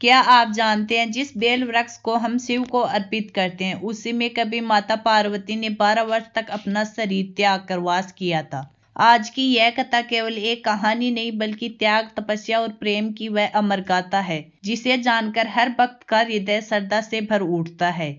क्या आप जानते हैं जिस बेल वृक्ष को हम शिव को अर्पित करते हैं उसी में कभी माता पार्वती ने 12 वर्ष तक अपना शरीर त्याग कर वास किया था। आज की यह कथा केवल एक कहानी नहीं बल्कि त्याग, तपस्या और प्रेम की वह अमर गाथा है जिसे जानकर हर भक्त का हृदय श्रद्धा से भर उठता है।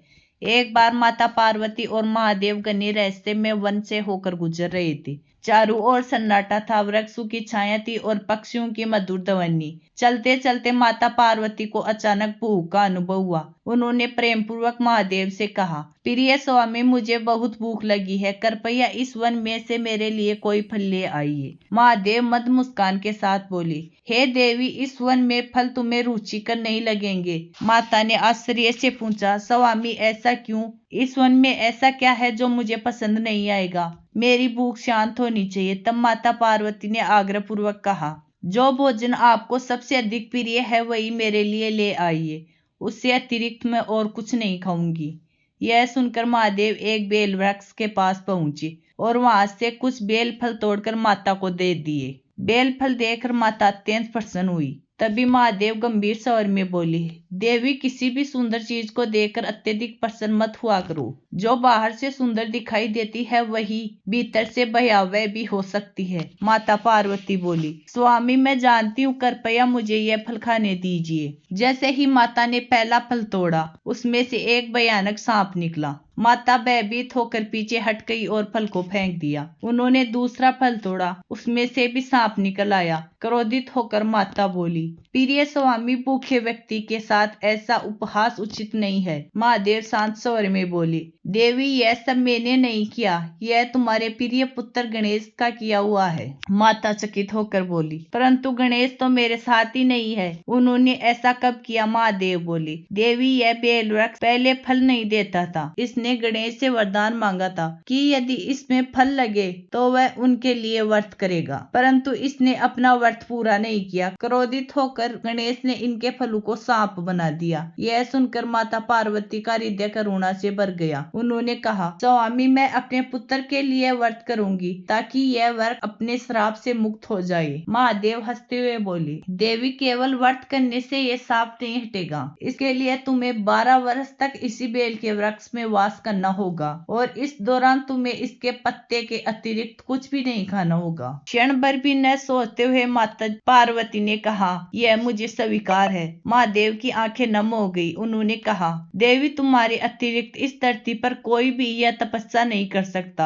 एक बार माता पार्वती और महादेव घने रास्ते में वन से होकर गुजर रहे थे। चारों ओर सन्नाटा था, वृक्षों की छाया थी और पक्षियों की मधुर ध्वनि। चलते चलते माता पार्वती को अचानक भूख का अनुभव हुआ। उन्होंने प्रेम पूर्वक महादेव से कहा, प्रिय स्वामी, मुझे बहुत भूख लगी है, कृपया इस वन में से मेरे लिए कोई फल ले आइए। महादेव मद मुस्कान के साथ बोली, हे देवी, इस वन में फल तुम्हें रुचिकर नहीं लगेंगे। माता ने आश्चर्य से पूछा, स्वामी ऐसा क्यों? इस वन में ऐसा क्या है जो मुझे पसंद नहीं आएगा? मेरी भूख शांत होनी चाहिए। तब माता पार्वती ने आग्रह पूर्वक कहा, जो भोजन आपको सबसे अधिक प्रिय है वही मेरे लिए ले आइए, उससे अतिरिक्त मैं और कुछ नहीं खाऊंगी। यह सुनकर महादेव एक बेल वृक्ष के पास पहुंचे और वहां से कुछ बेल फल तोड़कर माता को दे दिए। बेल फल देखकर माता अत्यंत प्रसन्न हुई। तभी महादेव गंभीर स्वर में बोले, देवी, किसी भी सुंदर चीज को देखकर अत्यधिक प्रसन्न मत हुआ करो। जो बाहर से सुंदर दिखाई देती है वही भीतर से भयावह भी हो सकती है। माता पार्वती बोली, स्वामी, मैं जानती हूँ, कृपया मुझे यह फल खाने दीजिए। जैसे ही माता ने पहला फल तोड़ा उसमें से एक भयानक सांप निकला। माता भयभीत होकर पीछे हट गई और फल को फेंक दिया। उन्होंने दूसरा फल तोड़ा, उसमें से भी सांप निकल आया। क्रोधित होकर माता बोली, प्रिय स्वामी, भूखे व्यक्ति के साथ ऐसा उपहास उचित नहीं है। महादेव शांत स्वर में बोले, देवी, यह सब मैंने नहीं किया, यह तुम्हारे प्रिय पुत्र गणेश का किया हुआ है। माता चकित होकर बोली, परंतु गणेश तो मेरे साथ ही नहीं है, उन्होंने ऐसा कब किया? महादेव बोले, देवी, यह बेल वृक्ष पहले फल नहीं देता था। इसने गणेश से वरदान मांगा था कि यदि इसमें फल लगे तो वह उनके लिए व्रत करेगा, परंतु इसने अपना व्रत पूरा नहीं किया। क्रोधित होकर गणेश ने इनके फलों को सांप बना दिया। यह सुनकर माता पार्वती का हृदय करुणा से भर गया। उन्होंने कहा, स्वामी, मैं अपने पुत्र के लिए व्रत करूंगी ताकि यह व्रत अपने श्राप से मुक्त हो जाए। महादेव हंसते हुए बोले, देवी, केवल व्रत करने से यह सांप नहीं हटेगा। इसके लिए तुम्हें 12 वर्ष तक इसी बेल के वृक्ष में वास करना होगा और इस दौरान तुम्हें इसके पत्ते के अतिरिक्त कुछ भी नहीं खाना होगा। क्षण भर भी न सोचते हुए माता पार्वती ने कहा, यह मुझे स्वीकार है। महादेव की आंखें नम हो गई। उन्होंने कहा, देवी, तुम्हारे अतिरिक्त इस धरती पर कोई भी यह तपस्या नहीं कर सकता।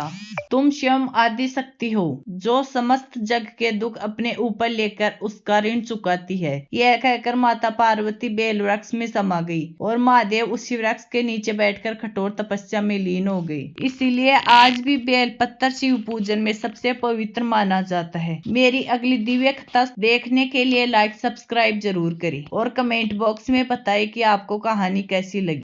तुम स्वयं आदि शक्ति हो जो समस्त जग के दुख अपने ऊपर लेकर उसका ऋण चुकाती है। यह कहकर माता पार्वती बेल वृक्ष में समा गई और महादेव उसी वृक्ष के नीचे बैठकर कठोर तपस्या में लीन हो गई। इसीलिए आज भी बेल पत्थर शिव पूजन में सबसे पवित्र माना जाता है। मेरी अगली दिव्य कथा देखने के लिए लाइक, सब्सक्राइब जरूर करें और कमेंट बॉक्स में बताएं कि आपको कहानी कैसी लगी।